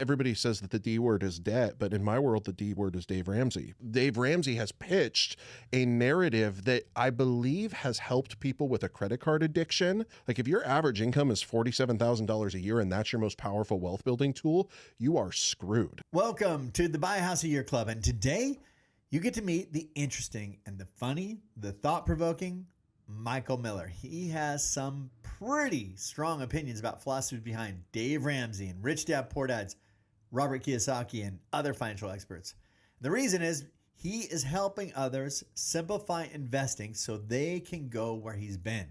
Everybody says that the D word is debt, but in my world, the D word is Dave Ramsey. Dave Ramsey has pitched a narrative that I believe has helped people with a credit card addiction. Like if your average income is $47,000 a year and that's your most powerful wealth building tool, you are screwed. Welcome to the Buy a House a Year Club. And today you get to meet the interesting and the funny, the thought-provoking Micheal Miller. He has some pretty strong opinions about philosophies behind Dave Ramsey and Rich Dad Poor Dad's Robert Kiyosaki and other financial experts. The reason is he is helping others simplify investing so they can go where he's been.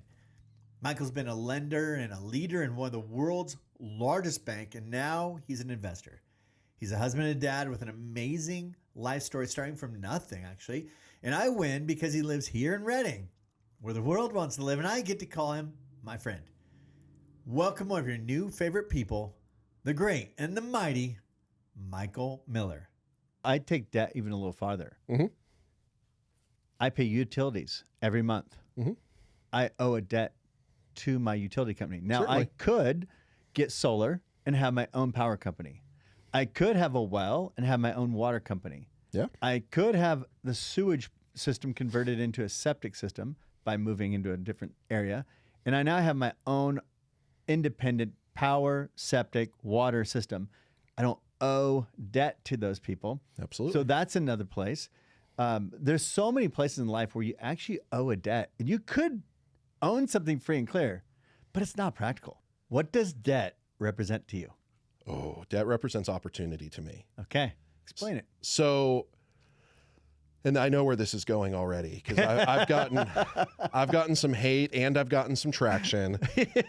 Michael's been a lender and a leader in one of the world's largest bank, and now he's an investor. He's a husband and dad with an amazing life story starting from nothing, actually. And I win because he lives here in Redding, where the world wants to live, and I get to call him my friend. Welcome one of your new favorite people, the great and the mighty Micheal Miller. I take debt even a little farther. Mm-hmm. I pay utilities every month. Mm-hmm. I owe a debt to my utility company. Now, Certainly. I could get solar and have my own power company. I could have a well and have my own water company. Yeah. I could have the sewage system converted into a septic system by moving into a different area. And I now have my own independent power, septic, water system. I don't owe debt to those people. Absolutely. So that's another place. There's so many places in life where you actually owe a debt. And you could own something free and clear, but it's not practical. What does debt represent to you? Oh, debt represents opportunity to me. Okay, explain it. So, and I know where this is going already because I've gotten some hate and I've gotten some traction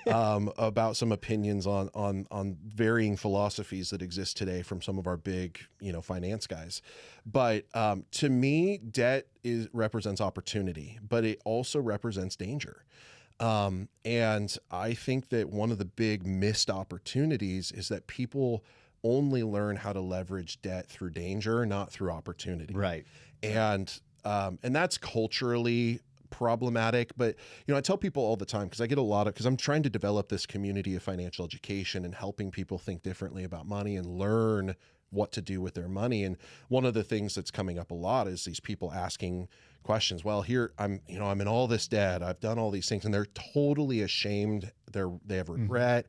about some opinions on varying philosophies that exist today from some of our big, finance guys. But to me, debt represents opportunity, but it also represents danger. And I think that one of the big missed opportunities is that people only learn how to leverage debt through danger, not through opportunity. Right. And that's culturally problematic. But, I tell people all the time, because I get a lot of, because I'm trying to develop this community of financial education and helping people think differently about money and learn what to do with their money. And one of the things that's coming up a lot is these people asking questions. Well, here I'm in all this debt. I've done all these things, and they're totally ashamed. They have regret.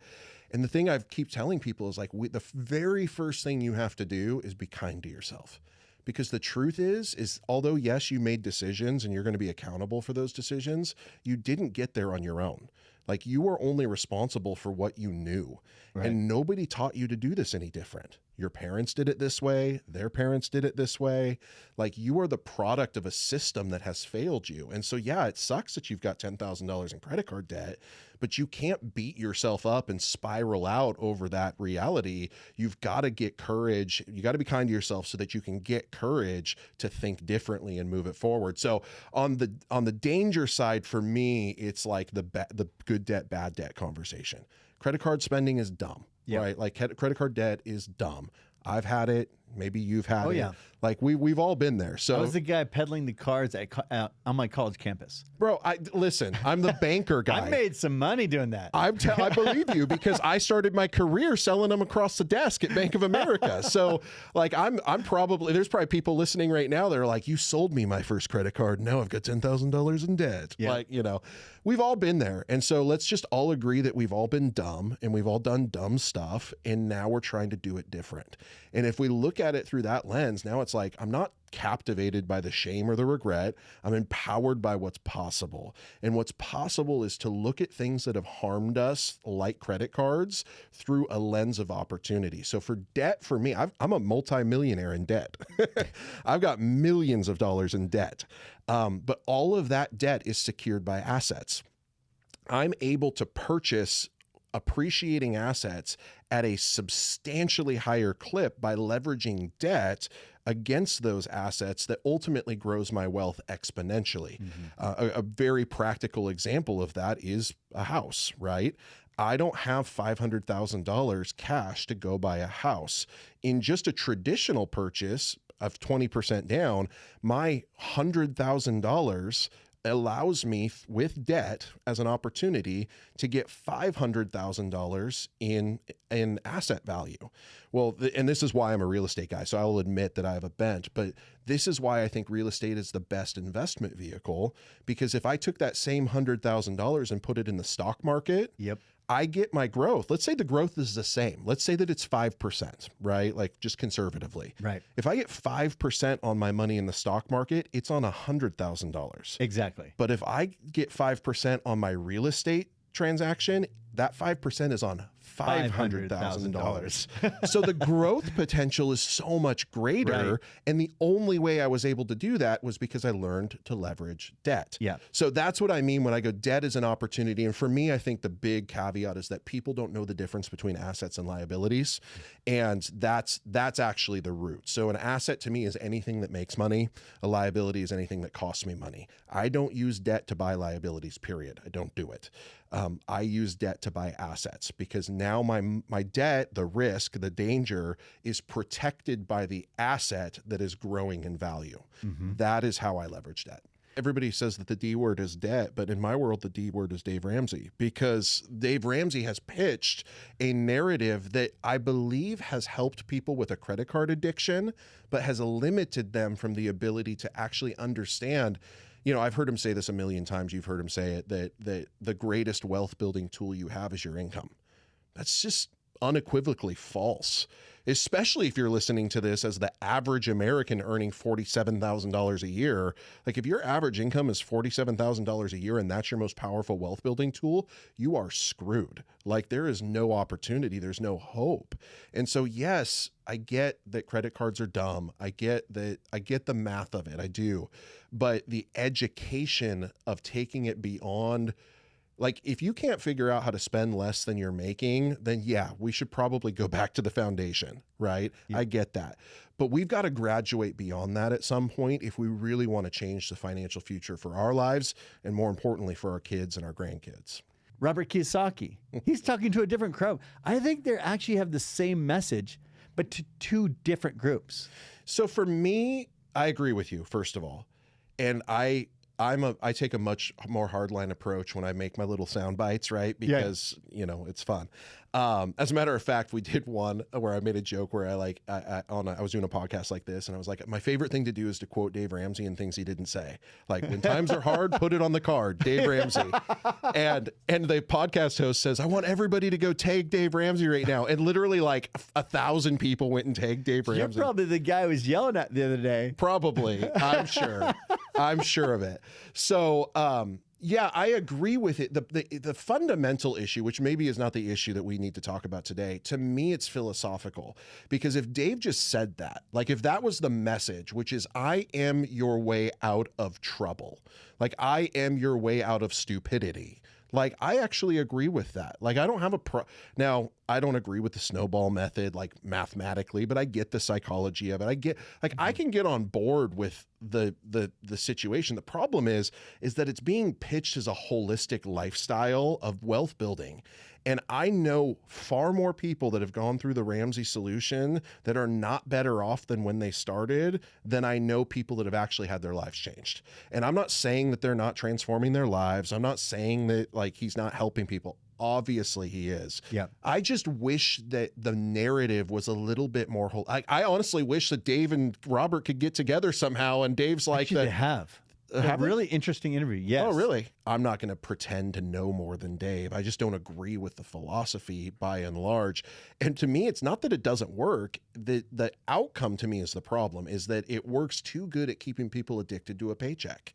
And the thing I keep telling people is like, the very first thing you have to do is be kind to yourself. Because the truth is although, yes, you made decisions and you're going to be accountable for those decisions, you didn't get there on your own. Like you are only responsible for what you knew. Right. And nobody taught you to do this any different. Your parents did it this way. Their parents did it this way. Like you are the product of a system that has failed you. And so, yeah, it sucks that you've got $10,000 in credit card debt, but you can't beat yourself up and spiral out over that reality. You've got to get courage. You got to be kind to yourself so that you can get courage to think differently and move it forward. So on the danger side, for me, it's like the good debt, bad debt conversation. Credit card spending is dumb, right? Like credit card debt is dumb. I've had it. Maybe you've had it. Yeah. Like we've all been there. So I was the guy peddling the cards on my college campus. Bro, listen, I'm the banker guy. I made some money doing that. I believe you because I started my career selling them across the desk at Bank of America. So like there's probably people listening right now that are like, you sold me my first credit card. Now I've got $10,000 in debt. Yeah. Like, we've all been there. And so let's just all agree that we've all been dumb and we've all done dumb stuff. And now we're trying to do it different. And if we look at it through that lens, now it's like, I'm not captivated by the shame or the regret. I'm empowered by what's possible. And what's possible is to look at things that have harmed us, like credit cards, through a lens of opportunity. So for debt, for me, I'm a multimillionaire in debt. I've got millions of dollars in debt. But all of that debt is secured by assets. I'm able to purchase appreciating assets at a substantially higher clip by leveraging debt against those assets that ultimately grows my wealth exponentially. Mm-hmm. A very practical example of that is a house, right? I don't have $500,000 cash to go buy a house. In just a traditional purchase of 20% down, my $100,000 allows me with debt as an opportunity to get $500,000 in asset value. Well, and this is why I'm a real estate guy. So I will admit that I have a bent, but this is why I think real estate is the best investment vehicle, because if I took that same $100,000 and put it in the stock market, I get my growth. Let's say the growth is the same. Let's say that it's 5%, right? Like just conservatively. Right. If I get 5% on my money in the stock market, it's on $100,000. Exactly. But if I get 5% on my real estate transaction, that 5% is on $500,000. So the growth potential is so much greater. Right. And the only way I was able to do that was because I learned to leverage debt. Yeah. So that's what I mean when I go debt is an opportunity. And for me, I think the big caveat is that people don't know the difference between assets and liabilities. And that's actually the root. So an asset to me is anything that makes money. A liability is anything that costs me money. I don't use debt to buy liabilities, period. I don't do it. I use debt to buy assets because now my debt, the risk, the danger is protected by the asset that is growing in value. That is how I leverage debt. Everybody says that the D word is debt, but in my world, the D word is Dave Ramsey, because Dave Ramsey has pitched a narrative that I believe has helped people with a credit card addiction, but has limited them from the ability to actually understand. You know, I've heard him say this a million times. You've heard him say it, that the greatest wealth building tool you have is your income. That's just unequivocally false, especially if you're listening to this as the average American earning $47,000 a year. Like if your average income is $47,000 a year and that's your most powerful wealth building tool, you are screwed. Like there is no opportunity. There's no hope. And so, yes, I get that credit cards are dumb. I get the math of it. I do. But the education of taking it beyond, like if you can't figure out how to spend less than you're making, then yeah, we should probably go back to the foundation, right? Yeah. I get that. But we've got to graduate beyond that at some point if we really want to change the financial future for our lives and more importantly for our kids and our grandkids. Robert Kiyosaki, he's talking to a different crowd. I think they actually have the same message, but to two different groups. So for me, I agree with you, first of all. And I take a much more hardline approach when I make my little sound bites, right? Because, you know, it's fun. As a matter of fact, we did one where I made a joke where I was doing a podcast like this and I was like, my favorite thing to do is to quote Dave Ramsey and things he didn't say. Like when times are hard, put it on the card, Dave Ramsey. And the podcast host says, I want everybody to go tag Dave Ramsey right now. And literally like 1,000 people went and tagged Dave Ramsey. You're probably the guy I was yelling at the other day. Probably, I'm sure. I'm sure of it. So, yeah, I agree with it. The fundamental issue, which maybe is not the issue that we need to talk about today, to me, it's philosophical. Because if Dave just said that, like if that was the message, which is I am your way out of trouble, like I am your way out of stupidity, like I actually agree with that. Like I don't have now I don't agree with the snowball method, like mathematically, but I get the psychology of it. I get I can get on board with the situation. The problem is that it's being pitched as a holistic lifestyle of wealth building. And I know far more people that have gone through the Ramsey solution that are not better off than when they started than I know people that have actually had their lives changed. And I'm not saying that they're not transforming their lives. I'm not saying that like he's not helping people. Obviously he is. Yeah. I just wish that the narrative was a little bit more whole. I honestly wish that Dave and Robert could get together somehow. And Dave's like, actually, they have. A really interesting interview. Yes. Oh, really? I'm not going to pretend to know more than Dave. I just don't agree with the philosophy by and large. And to me, it's not that it doesn't work. The outcome to me is the problem, is that it works too good at keeping people addicted to a paycheck.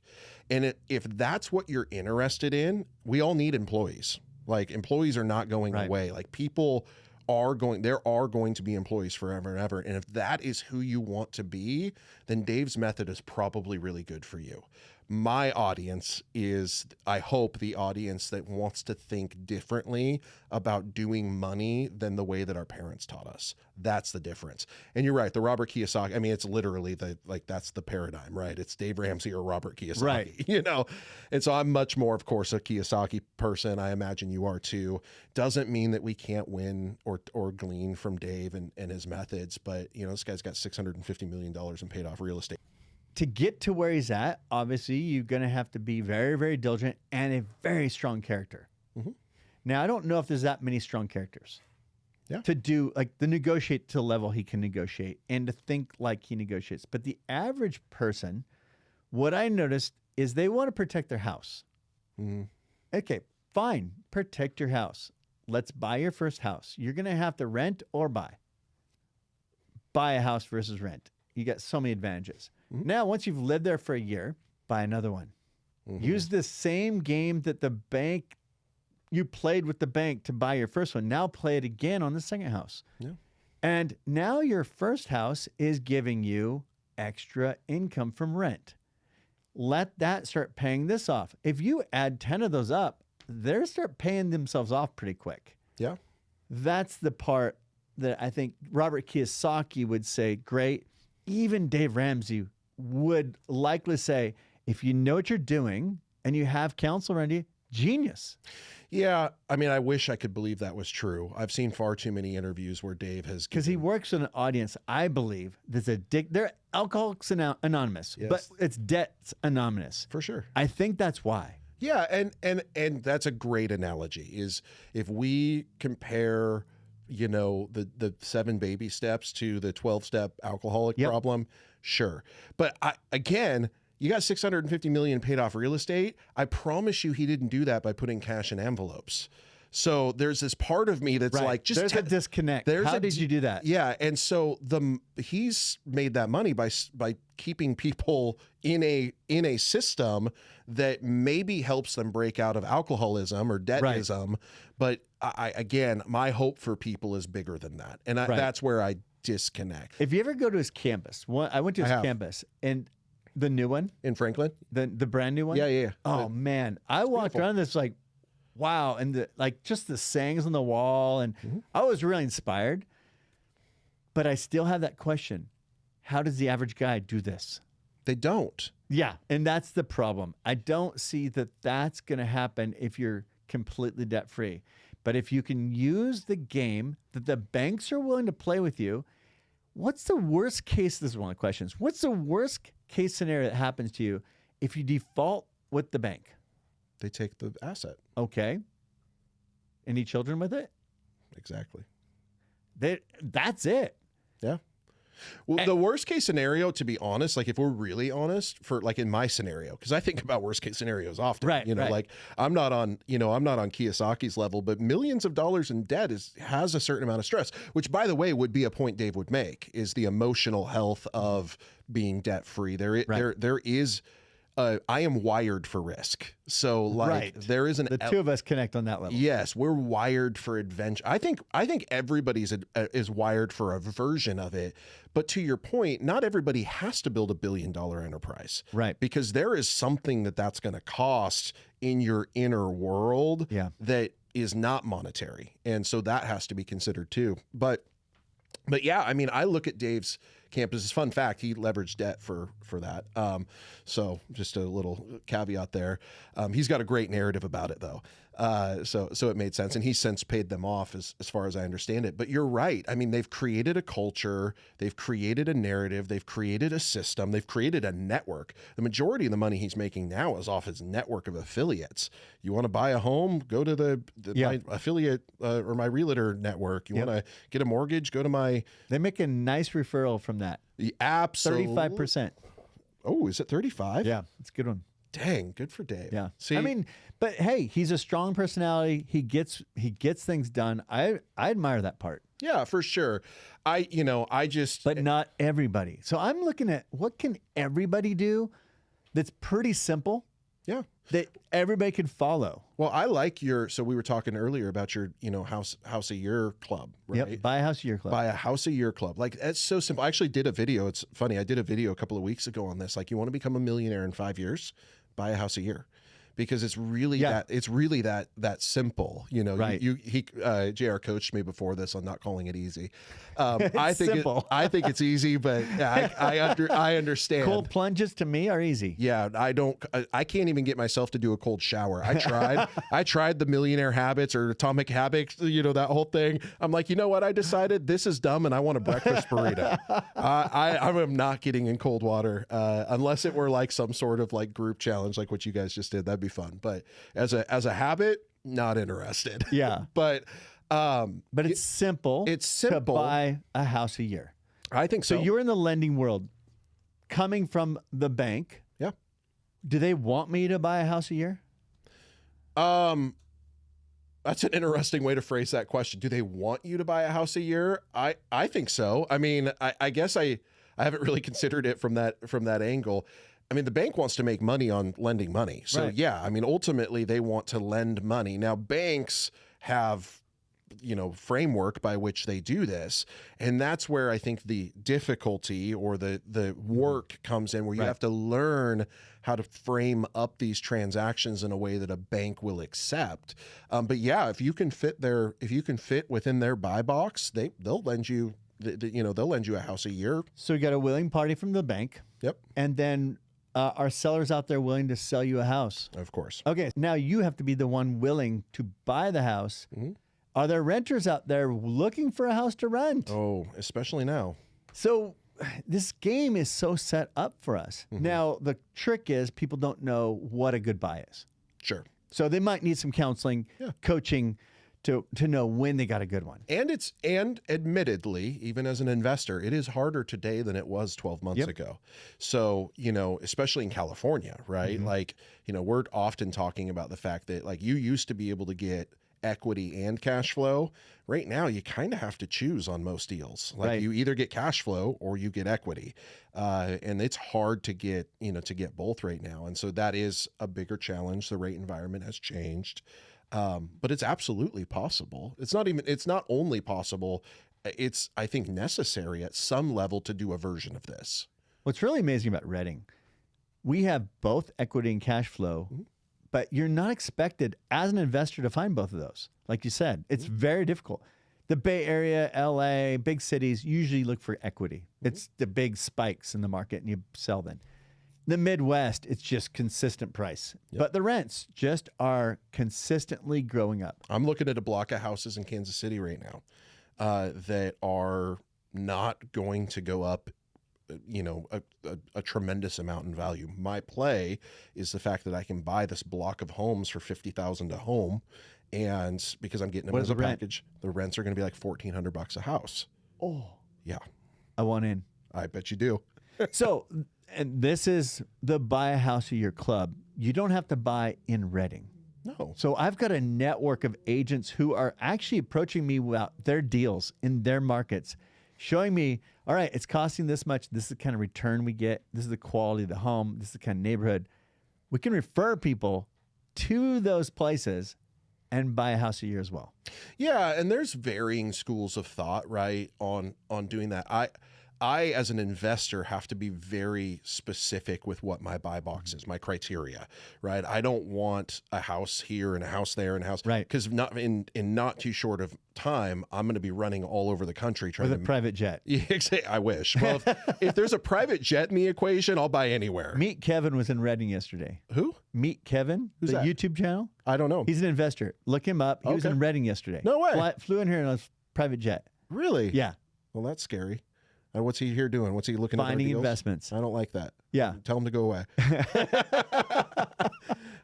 And if that's what you're interested in, we all need employees. Like employees are not going away. Like people there are going to be employees forever and ever. And if that is who you want to be, then Dave's method is probably really good for you. My audience is, I hope, the audience that wants to think differently about doing money than the way that our parents taught us. That's the difference. And you're right, the Robert Kiyosaki, I mean, it's literally that's the paradigm, right? It's Dave Ramsey or Robert Kiyosaki, right? You know? And so I'm much more, of course, a Kiyosaki person. I imagine you are too. Doesn't mean that we can't win or glean from Dave and his methods, but you know, this guy's got $650 million in paid off real estate. to get to where he's at, obviously, you're going to have to be very, very diligent and a very strong character. Mm-hmm. Now, I don't know if there's that many strong characters. Yeah. To do, like, the negotiate to the level he can negotiate and to think like he negotiates. But the average person, what I noticed is they want to protect their house. Mm-hmm. Okay, fine. Protect your house. Let's buy your first house. You're going to have to rent or buy. Buy a house versus rent. You got so many advantages. Mm-hmm. Now, once you've lived there for a year, buy another one. Mm-hmm. Use the same game that you played with the bank to buy your first one. Now play it again on the second house. Yeah. And now your first house is giving you extra income from rent. Let that start paying this off. If you add 10 of those up, they'll start paying themselves off pretty quick. Yeah. That's the part that I think Robert Kiyosaki would say, great. Even Dave Ramsey would likely say, if you know what you're doing and you have counsel around you, genius. Yeah. I mean, I wish I could believe that was true. I've seen far too many interviews where Dave has Because he works with an audience, I believe, that's they're Alcoholics Anonymous, Yes. but it's Debts Anonymous. For sure. I think that's why. Yeah, and that's a great analogy. Is if we compare, the 7 baby steps to the 12-step alcoholic Yep. problem, sure. But again, you got $650 million paid off real estate. I promise you, he didn't do that by putting cash in envelopes. So there's this part of me that's Right. like, just there's a disconnect. How did you do that? Yeah, and so he's made that money by keeping people in a system that maybe helps them break out of alcoholism or debtism. But again, my hope for people is bigger than that, and that's where I disconnect. If you ever go to his campus, I went to his campus, and the new one, In Franklin? the brand new one. Yeah. Oh man, I walked beautiful. around this like, wow, and just the sayings on the wall, and I was really inspired. But I still have that question: how does the average guy do this? They don't. Yeah, and that's the problem. I don't see that that's going to happen if you're completely debt free. But if you can use the game that the banks are willing to play with you, what's the worst case? This is one of the questions. What's the worst case scenario that happens to you if you default with the bank? They take the asset. Okay. Any children with it? Exactly. That's it. Yeah. Well, the worst case scenario, to be honest, like if we're really honest, for like in my scenario, because I think about worst case scenarios often, Right, like I'm not on Kiyosaki's level, but millions of dollars in debt has a certain amount of stress, which by the way would be a point Dave would make, is the emotional health of being debt free. There is. I am wired for risk. So there is the two of us connect on that level. Yes, we're wired for adventure. I think everybody's is wired for a version of it. But to your point, not everybody has to build $1 billion enterprise. Right. Because there is something that's going to cost in your inner world that is not monetary. And so that has to be considered too. But yeah, I mean, I look at Dave's campus. Fun fact, he leveraged debt for that. So just a little caveat there. He's got a great narrative about it though. So it made sense. And he's since paid them off as far as I understand it. But you're right. I mean, they've created a culture, they've created a narrative, they've created a system, they've created a network. The majority of the money he's making now is off his network of affiliates. You want to buy a home, go to my affiliate or my realtor network. You want to get a mortgage, go to my... They make a nice referral from that. Absolutely. 35%. Oh, is it 35? Yeah, it's a good one. Dang, good for Dave. Yeah. See, I mean, but hey, he's a strong personality. He gets things done. I admire that part. yeah, for sure. But not everybody. So I'm looking at what can everybody do that's pretty simple yeah. that everybody can follow. Well, I like so we were talking earlier about your, house a year club, right? Yep. Buy a house a year club. Buy a house a year club. Like, that's so simple. I actually did a video. It's funny. I did a video a couple of weeks ago on this. Like, you want to become a millionaire in 5 years? Buy a house a year. because it's really that simple. You know, Right. JR coached me before this on not calling it easy. I think simple. I think it's easy, but I understand. Cold plunges to me are easy. Yeah, I can't even get myself to do a cold shower. I tried the Millionaire Habits or Atomic Habits, you know, that whole thing. I'm like, you know what? I decided this is dumb and I want a breakfast burrito. I am not getting in cold water unless it were like some sort of like group challenge like what you guys just did. That'd be fun. But as a habit, not interested. Yeah. But it's simple. It's simple to buy a house a year. I think so. So you're in the lending world coming from the bank. Yeah. Do they want me to buy a house a year? That's an interesting way to phrase that question. Do they want you to buy a house a year? I think so. I mean, I guess I haven't really considered it from that angle. I mean, the bank wants to make money on lending money. So Right. yeah, I mean, ultimately they want to lend money. Now, banks have, you know, framework by which they do this. And that's where I think the difficulty or the work comes in, where you Right. have to learn how to frame up these transactions in a way that a bank will accept. But yeah, if you can fit within their buy box, they'll lend you, they'll lend you a house a year. So you got a willing party from the bank. Yep. And then are sellers out there willing to sell you a house? Of course. Okay. Now you have to be the one willing to buy the house. Mm-hmm. Are there renters out there looking for a house to rent? Oh, especially now. So this game is so set up for us. Mm-hmm. Now, the trick is people don't know what a good buy is. Sure. So they might need some counseling, coaching to know when they got a good one. And admittedly, even as an investor, it is harder today than it was 12 months ago. So, you know, especially in California, right? Mm-hmm. Like, you know, we're often talking about the fact that like you used to be able to get equity and cash flow. Right now, you kind of have to choose on most deals. Like Right. you either get cash flow or you get equity. And it's hard to get both right now. And so that is a bigger challenge. The rate environment has changed. But it's absolutely possible. It's not only possible, it's, I think, necessary at some level to do a version of this. What's really amazing about Redding, we have both equity and cash flow, but you're not expected as an investor to find both of those. Like you said, it's very difficult. The Bay Area, LA, big cities usually look for equity. It's the big spikes in the market and you sell then. The Midwest, it's just consistent price. But the rents just are consistently growing up. I'm looking at a block of houses in Kansas City right now that are not going to go up, you know, a tremendous amount in value. My play is the fact that I can buy this block of homes for $50,000 a home, and because I'm getting them What as is a the rent? package, the rents are going to be like $1,400 a house. Oh, Yeah, I want in. I bet you do. So, and this is the Buy a House a Year Club. You don't have to buy in Redding. No. So I've got a network of agents who are actually approaching me about their deals in their markets, showing me, all right, it's costing this much. This is the kind of return we get. This is the quality of the home. This is the kind of neighborhood. We can refer people to those places and buy a house a year as well. Yeah, and there's varying schools of thought, right, on doing that. I, as an investor, have to be very specific with what my buy box is, my criteria, right? I don't want a house here and a house there and a house, Right? Because not in not too short of time, I'm going to be running all over the country trying With a to. private jet. Yeah, I wish. Well, if there's a private jet in the equation, I'll buy anywhere. Meet Kevin was in Redding yesterday. Who? Meet Kevin, Who's the that? YouTube channel. I don't know. He's an investor. Look him up. He was Okay. in Redding yesterday. No way. Flew in here in a private jet. Really? Yeah. Well, that's scary. What's he here doing? What's he looking at? Finding investments. I don't like that. Yeah. Tell him to go away.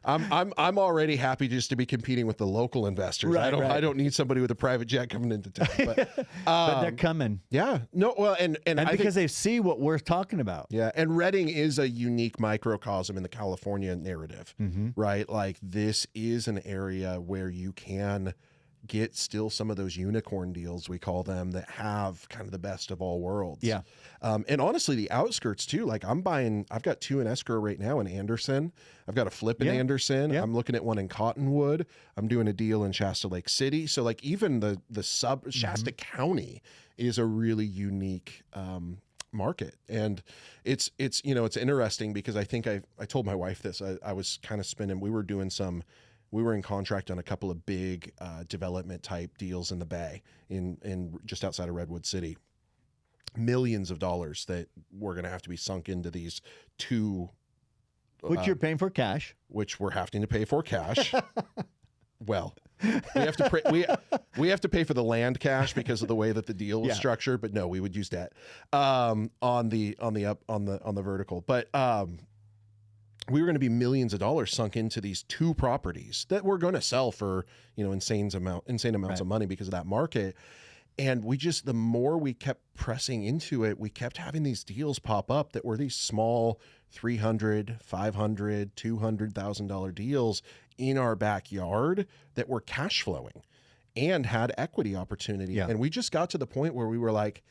I'm already happy just to be competing with the local investors. Right, right. I don't need somebody with a private jet coming into town. But, But they're coming. yeah. No. Well, and I because think, they see what we're talking about. yeah, and Redding is a unique microcosm in the California narrative, right? Like this is an area where you can get still some of those unicorn deals, we call them, that have kind of the best of all worlds. Yeah. And honestly, the outskirts too, like I've got 2 in escrow right now in Anderson. I've got a flip in Yeah. Anderson. Yeah. I'm looking at one in Cottonwood. I'm doing a deal in Shasta Lake City. So like even the Shasta County is a really unique market. And it's it's interesting because I think I told my wife this. I was kind of spinning. We were in contract on a couple of big development type deals in the Bay in just outside of Redwood City. Millions of dollars that were going to have to be sunk into these two, Which you're paying for cash. which we're having to pay for cash. Well, we have to we have to pay for the land cash because of the way that the deal was structured. But no, we would use debt on the vertical. But we were going to be millions of dollars sunk into these two properties that we're going to sell for insane amounts of money because of that market. And the more we kept pressing into it, we kept having these deals pop up that were these small $300,000, $500,000, $200,000 deals in our backyard that were cash flowing and had equity opportunity. Yeah. And we just got to the point where we were like,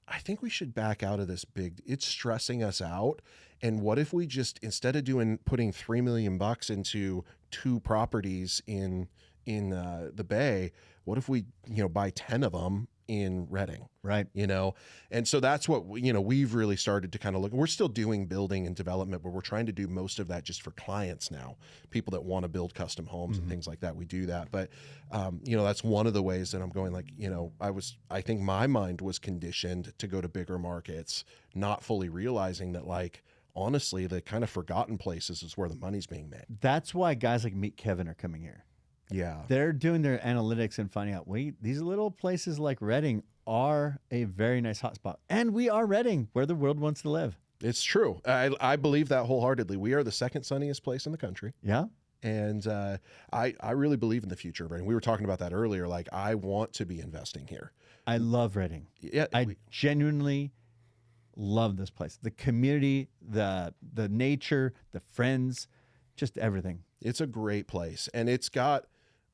I think we should back out of this it's stressing us out. And what if we just, instead of putting $3 million into two properties in the Bay, what if we buy 10 of them in Redding, right? And so that's what we've really started to kind of look. We're still doing building and development, but we're trying to do most of that just for clients now, people that want to build custom homes and things like that. We do that, but that's one of the ways that I'm going. Like I think my mind was conditioned to go to bigger markets, not fully realizing that honestly, the kind of forgotten places is where the money's being made. That's why guys like Meet Kevin are coming here. Yeah. They're doing their analytics and finding out, these little places like Redding are a very nice hotspot. And we are Redding, where the world wants to live. It's true. I believe that wholeheartedly. We are the second sunniest place in the country. Yeah. And I really believe in the future of Redding. We were talking about that earlier. I want to be investing here. I love Redding. Yeah. I genuinely love this place. The community, the nature, the friends, just everything. It's a great place. And it's got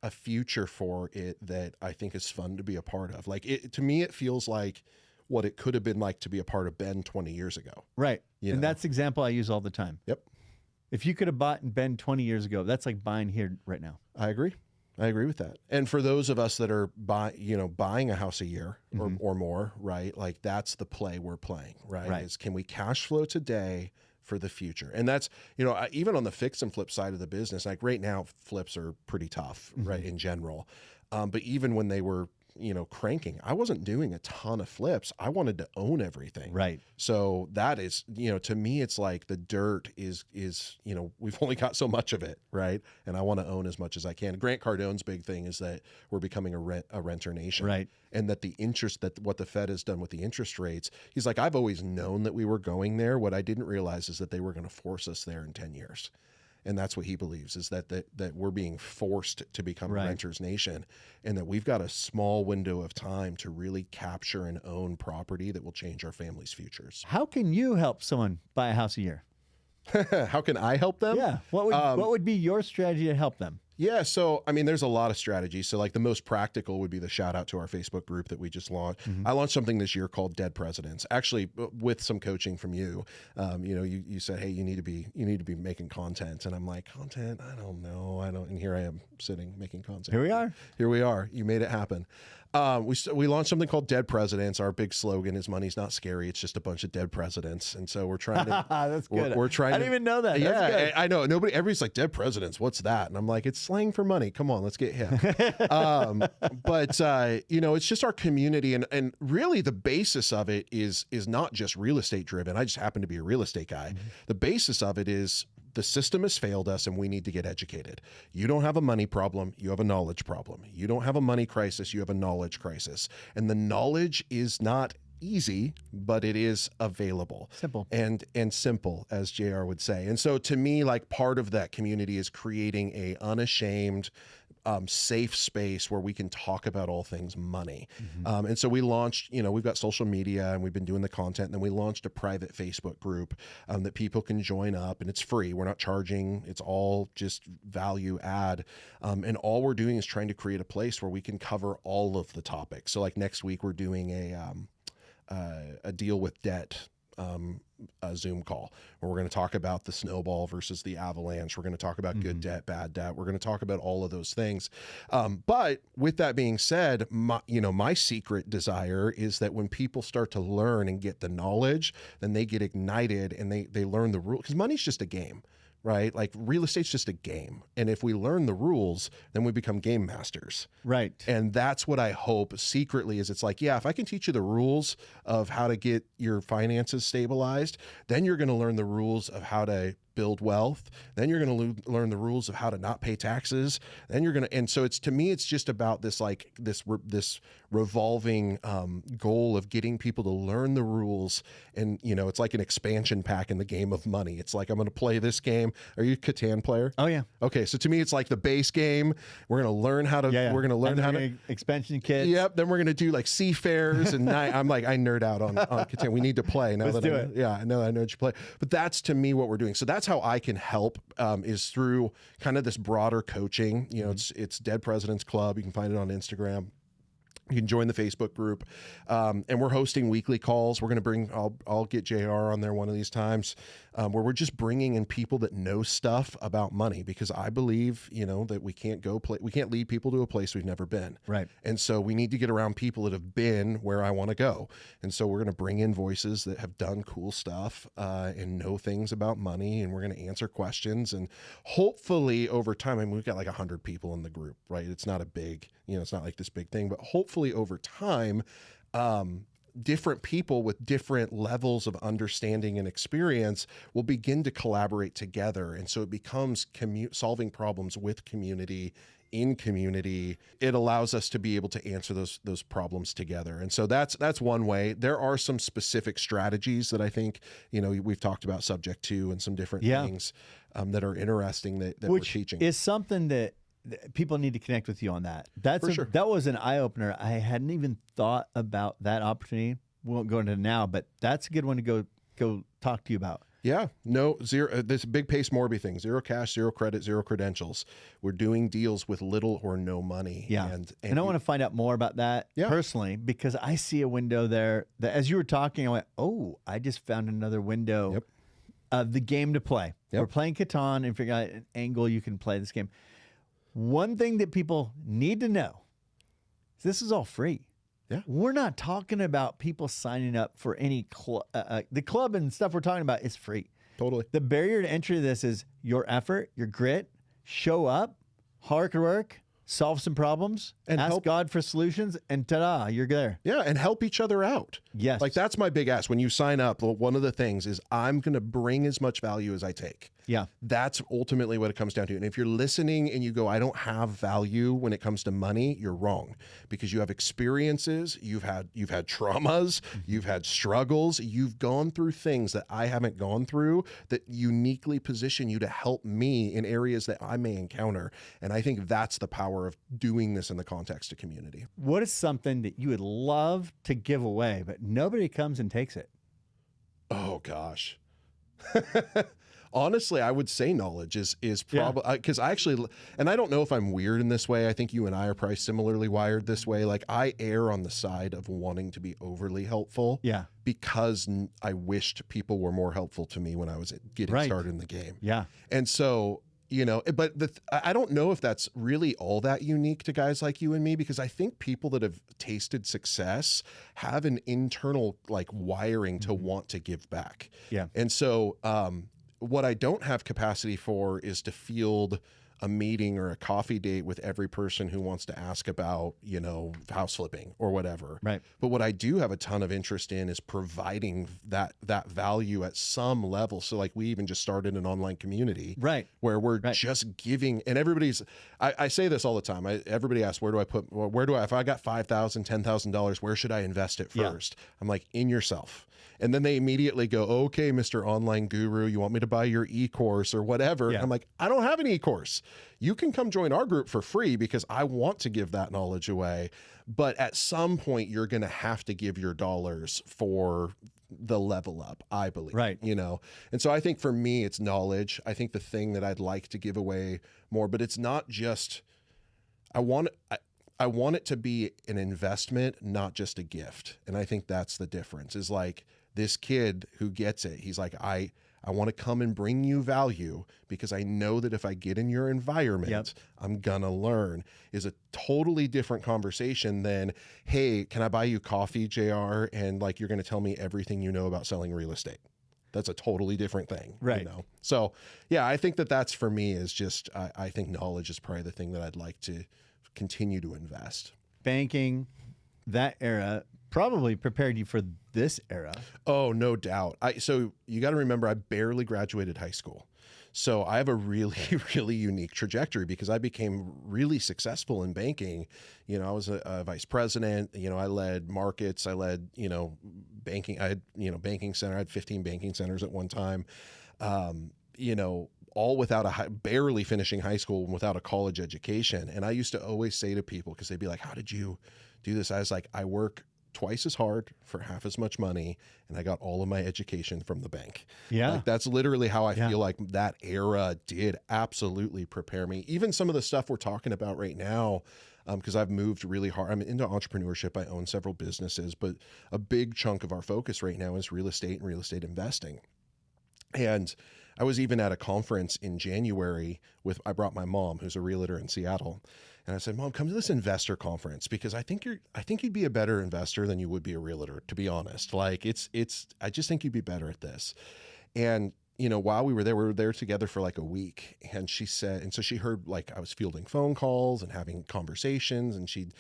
a future for it that I think is fun to be a part of. To me, it feels like what it could have been like to be a part of Ben 20 years ago. Right. And that's the example I use all the time. Yep. If you could have bought in Ben 20 years ago, that's like buying here right now. I agree with that. And for those of us that are buying a house a year or more, right? That's the play we're playing, right? Is can we cash flow today for the future? And that's, even on the fix and flip side of the business, right now, flips are pretty tough, right, in general. But even when they were, cranking, I wasn't doing a ton of flips. I wanted to own everything. Right. So that is, to me, it's like the dirt is, we've only got so much of it, right? And I want to own as much as I can. Grant Cardone's big thing is that we're becoming a renter nation. Right. And that what the Fed has done with the interest rates, he's like, I've always known that we were going there. What I didn't realize is that they were going to force us there in 10 years. And that's what he believes, is that we're being forced to become a renter's nation, and that we've got a small window of time to really capture and own property that will change our family's futures. How can you help someone buy a house a year? How can I help them? Yeah. What would be your strategy to help them? Yeah. So, there's a lot of strategies. So the most practical would be the shout out to our Facebook group that we just launched. I launched something this year called Dead Presidents, actually with some coaching from you. You said, hey, you need to be making content. And I'm like, content? I don't know. And here I am sitting making content. Here we are. You made it happen. We launched something called Dead Presidents. Our big slogan is money's not scary. It's just a bunch of dead presidents. And so we're trying to, that's good. We're trying I didn't even know that. That's good. I know. Everybody's like, dead presidents, what's that? And I'm like, it's slang for money. Come on, let's get hip. But it's just our community. And really the basis of it is not just real estate driven. I just happen to be a real estate guy. The basis of it is, the system has failed us and we need to get educated. You don't have a money problem, you have a knowledge problem. You don't have a money crisis, you have a knowledge crisis. And the knowledge is not easy, but it is available. Simple. And simple, as JR would say. And so to me, part of that community is creating a unashamed, safe space where we can talk about all things money. And so we launched, we've got social media and we've been doing the content, and then we launched a private Facebook group that people can join up, and it's free. We're not charging. It's all just value add. And all we're doing is trying to create a place where we can cover all of the topics. So next week we're doing a deal with debt a Zoom call where we're going to talk about the snowball versus the avalanche. We're going to talk about good debt, bad debt. We're going to talk about all of those things. But with that being said, my secret desire is that when people start to learn and get the knowledge, then they get ignited and they learn the rules, because money's just a game. Right? Like real estate's just a game. And if we learn the rules, then we become game masters. Right. And that's what I hope secretly is. It's like, yeah, if I can teach you the rules of how to get your finances stabilized, then you're going to learn the rules of how to build wealth. Then you're going to learn the rules of how to not pay taxes. Then you're going to, and so it's, to me, it's just about this, like this revolving goal of getting people to learn the rules. And, it's like an expansion pack in the game of money. It's like, I'm going to play this game. Are you a Catan player? Oh yeah. Okay. So to me, it's like the base game. We're going to learn how to, we're going to learn how to expansion kits. Yep. Then we're going to do like seafarers and I'm like, I nerd out on Catan. We need to play now. Let's do it. Yeah, I know what you play, but that's to me what we're doing. So that's how I can help is through kind of this broader coaching. It's Dead Presidents Club. You can find it on Instagram. You can join the Facebook group, and we're hosting weekly calls. We're going to bring, I'll get JR on there one of these times, where we're just bringing in people that know stuff about money, because I believe, that we can't lead people to a place we've never been. Right. And so we need to get around people that have been where I want to go. And so we're going to bring in voices that have done cool stuff, and know things about money. And we're going to answer questions, and hopefully over time, I mean, we've got like 100 people in the group, right? It's not a big, it's not like this big thing, but hopefully over time, different people with different levels of understanding and experience will begin to collaborate together. And so it becomes solving problems with community, in community. It allows us to be able to answer those problems together. And so that's one way. There are some specific strategies that I think, we've talked about subject to and some different things that are interesting that we're teaching. Is something that people need to connect with you on that. That was an eye opener. I hadn't even thought about that opportunity. We won't go into it now, but that's a good one to go talk to you about. Yeah, no, zero. This big Pace Morby thing: 0 cash, 0 credit, 0 credentials. We're doing deals with little or no money. Yeah, and I want to find out more about that personally, because I see a window there that, as you were talking, I went, "Oh, I just found another window of the game to play." We're playing Catan and figure out an angle you can play this game. One thing that people need to know is this is all free. Yeah. We're not talking about people signing up for any club. The club and stuff we're talking about is free. Totally. The barrier to entry to this is your effort, your grit, show up, hard work, solve some problems, and ask God for solutions, and ta-da, you're there. Yeah, and help each other out. Yes. Like that's my big ask. When you sign up, one of the things is I'm going to bring as much value as I take. Yeah. That's ultimately what it comes down to. And if you're listening and you go, I don't have value when it comes to money, you're wrong, because you have experiences, you've had traumas, you've had struggles, you've gone through things that I haven't gone through that uniquely position you to help me in areas that I may encounter. And I think that's the power of doing this in the context of community. What is something that you would love to give away, but nobody comes and takes it? Oh gosh. Honestly, I would say knowledge is probably, because I actually, and I don't know if I'm weird in this way. I think you and I are probably similarly wired this way. Like I err on the side of wanting to be overly helpful. Yeah. Because I wished people were more helpful to me when I was getting started in the game. Yeah. And so, but I don't know if that's really all that unique to guys like you and me, because I think people that have tasted success have an internal like wiring to want to give back. Yeah. And so, what I don't have capacity for is to field a meeting or a coffee date with every person who wants to ask about, house flipping or whatever. Right. But what I do have a ton of interest in is providing that value at some level. So like we even just started an online community, right, where we're just giving, and everybody's, I say this all the time. Everybody asks, if I got $5,000, $10,000, where should I invest it first? Yeah. I'm like, in yourself. And then they immediately go, okay, Mr. Online Guru, you want me to buy your e-course or whatever? Yeah. I'm like, I don't have an e-course. You can come join our group for free because I want to give that knowledge away. But at some point, you're going to have to give your dollars for the level up, I believe. Right. And so I think for me, it's knowledge. I think the thing that I'd like to give away more, but it's not just, I want it to be an investment, not just a gift. And I think that's the difference, is like, this kid who gets it, he's like, I want to come and bring you value because I know that if I get in your environment, I'm going to learn, is a totally different conversation than, hey, can I buy you coffee, JR? And like, you're going to tell me everything you know about selling real estate. That's a totally different thing. Right. You know? So yeah, I think that that's for me is just, I think knowledge is probably the thing that I'd like to continue to invest. Banking, that era probably prepared you for this era. Oh, no doubt. So you got to remember, I barely graduated high school. So I have a really, really unique trajectory because I became really successful in banking. You know, I was a vice president. You know, I led markets. I led, you know, banking. I had, you know, banking center. I had 15 banking centers at one time. You know, all without barely finishing high school and without a college education. And I used to always say to people, because they'd be like, how did you do this? I was like, I work twice as hard for half as much money, and I got all of my education from the bank. Yeah. Like, that's literally how I feel like that era did absolutely prepare me. Even some of the stuff we're talking about right now, because I've moved really hard. I'm into entrepreneurship. I own several businesses, but a big chunk of our focus right now is real estate and real estate investing. And I was even at a conference in January I brought my mom, who's a realtor in Seattle. And I said, Mom, come to this investor conference because I think you'd be a better investor than you would be a realtor, to be honest. Like I just think you'd be better at this. And, you know, while we were there together for like a week, and she said, and so she heard like I was fielding phone calls and having conversations, and she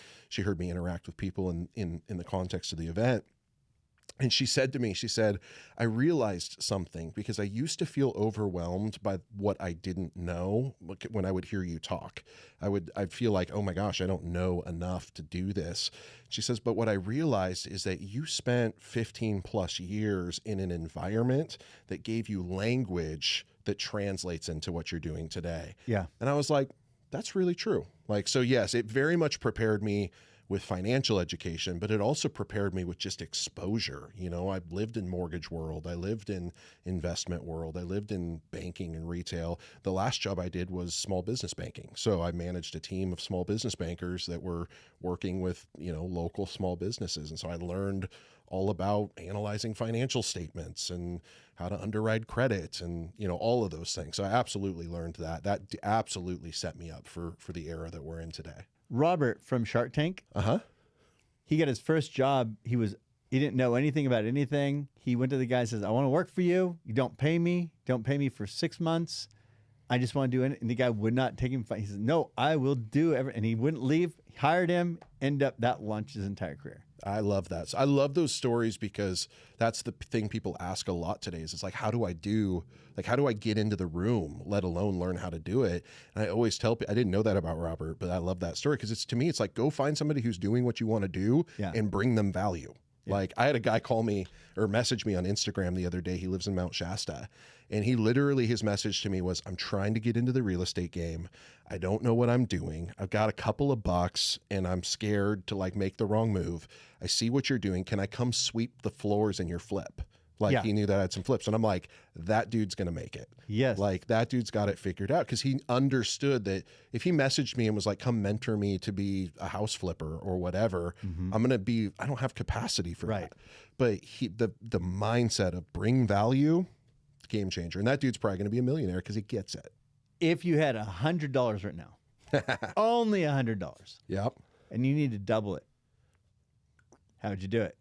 heard me interact with people in the context of the event. And she said to me, she said, I realized something because I used to feel overwhelmed by what I didn't know. When I would hear you talk, I'd feel like, oh my gosh, I don't know enough to do this. She says, but what I realized is that you spent 15 plus years in an environment that gave you language that translates into what you're doing today. Yeah. And I was like, that's really true. Like, so yes, it very much prepared me with financial education, but it also prepared me with just exposure. You know, I lived in mortgage world. I lived in investment world. I lived in banking and retail. The last job I did was small business banking. So I managed a team of small business bankers that were working with, you know, local small businesses. And so I learned all about analyzing financial statements and how to underwrite credit and, you know, all of those things. So I absolutely learned that. That absolutely set me up for the era that we're in today. Robert from Shark Tank. He got his first job. He didn't know anything about anything. He went to the guy and says, I want to work for you. You don't pay me. Don't pay me for 6 months. I just want to do it. And the guy would not take him. He said, no, I will do everything. And he wouldn't leave. He hired him. Ended up that launched his entire career. I love that. So I love those stories because that's the thing people ask a lot today is it's like, how do I get into the room, let alone learn how to do it? And I always tell people, I didn't know that about Robert, but I love that story because to me, it's like, go find somebody who's doing what you want to do and bring them value. Yeah. Like I had a guy call me or message me on Instagram the other day. He lives in Mount Shasta. And he literally, his message to me was, I'm trying to get into the real estate game. I don't know what I'm doing. I've got a couple of bucks and I'm scared to like make the wrong move. I see what you're doing. Can I come sweep the floors in your flip? Like he knew that I had some flips. And I'm like, that dude's going to make it. Yes. Like that dude's got it figured out because he understood that if he messaged me and was like, come mentor me to be a house flipper or whatever, I don't have capacity for that. But the mindset of bring value, game changer. And that dude's probably going to be a millionaire because he gets it. If you had $100 right now, only $100. Yep. And you need to double it, how would you do it?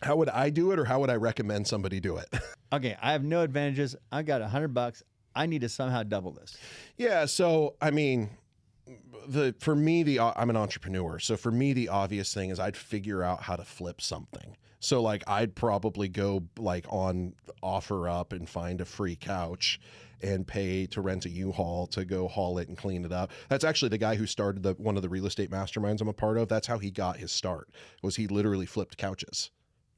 How would I do it or how would I recommend somebody do it? Okay, I have no advantages. I've got $100. I need to somehow double this. Yeah, so I mean, for me, I'm an entrepreneur. So for me, the obvious thing is I'd figure out how to flip something. So like I'd probably go like on OfferUp and find a free couch and pay to rent a U-Haul to go haul it and clean it up. That's actually the guy who started one of the real estate masterminds I'm a part of. That's how he got his start, was he literally flipped couches.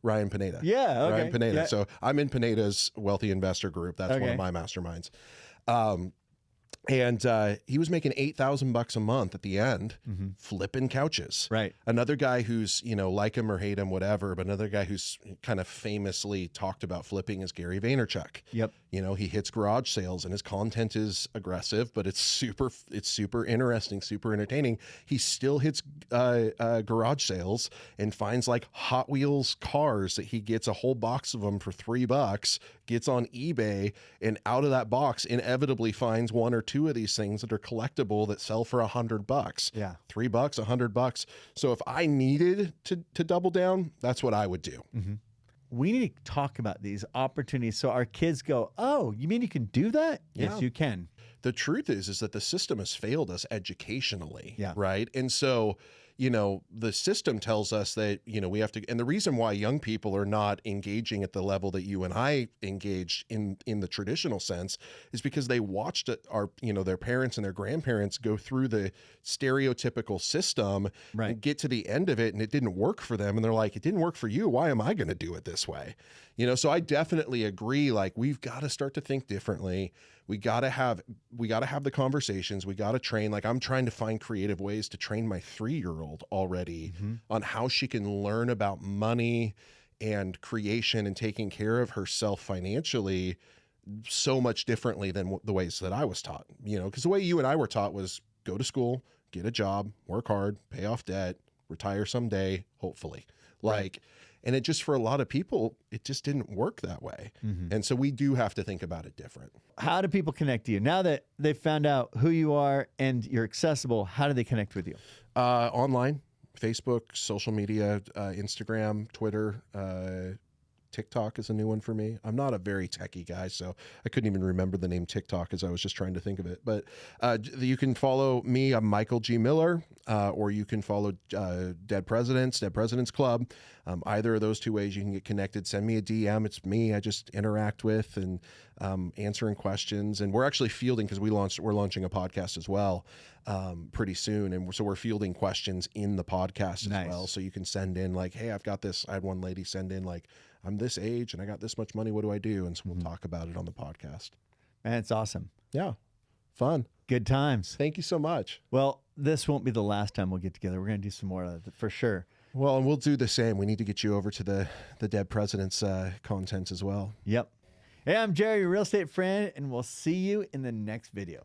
Ryan Pineda. Yeah, okay. Ryan Pineda. Yeah. So I'm in Pineda's Wealthy Investor Group. That's one of my masterminds. And he was making $8,000 a month at the end, flipping couches. Right. Another guy who's, you know, like him or hate him, whatever, but another guy who's kind of famously talked about flipping is Gary Vaynerchuk. Yep. You know, he hits garage sales and his content is aggressive, but it's super interesting, super entertaining. He still hits garage sales and finds like Hot Wheels cars that he gets a whole box of them for $3, gets on eBay, and out of that box inevitably finds one or two of these things that are collectible that sell for $100. Yeah. $3, $100. So if I needed to double down, that's what I would do. We need to talk about these opportunities so our kids go, oh, you mean you can do that? Yeah. Yes, you can. The truth is that the system has failed us educationally. Yeah. Right. And so, you know, the system tells us that, you know, we have to, and the reason why young people are not engaging at the level that you and I engaged in the traditional sense is because they watched our, you know, their parents and their grandparents go through the stereotypical system and get to the end of it and it didn't work for them. And they're like, it didn't work for you. Why am I going to do it this way? You know, so I definitely agree. Like, we've got to start to think differently. We got to have the conversations. We got to train. Like, I'm trying to find creative ways to train my 3-year-old already on how she can learn about money and creation and taking care of herself financially so much differently than the ways that I was taught, you know, because the way you and I were taught was go to school, get a job, work hard, pay off debt, retire someday, hopefully. Like, and it just, for a lot of people, it just didn't work that way. And so we do have to think about it different. How do people connect to you? Now that they've found out who you are and you're accessible, how do they connect with you? Online, Facebook, social media, Instagram, Twitter, TikTok is a new one for me. I'm not a very techie guy, so I couldn't even remember the name TikTok as I was just trying to think of it. But you can follow me. I'm Micheal G. Miller, or you can follow Dead Presidents Club. Either of those two ways you can get connected. Send me a DM. It's me. I just interact with and answering questions. And we're actually fielding, because we're launching a podcast as well pretty soon. And so we're fielding questions in the podcast as well. So you can send in like, hey, I've got this. I had one lady send in like, I'm this age and I got this much money. What do I do? And so we'll talk about it on the podcast. Man, it's awesome. Yeah. Fun. Good times. Thank you so much. Well, this won't be the last time we'll get together. We're going to do some more of it for sure. Well, and we'll do the same. We need to get you over to the Dead Presidents content as well. Yep. Hey, I'm Jerry, your real estate friend, and we'll see you in the next video.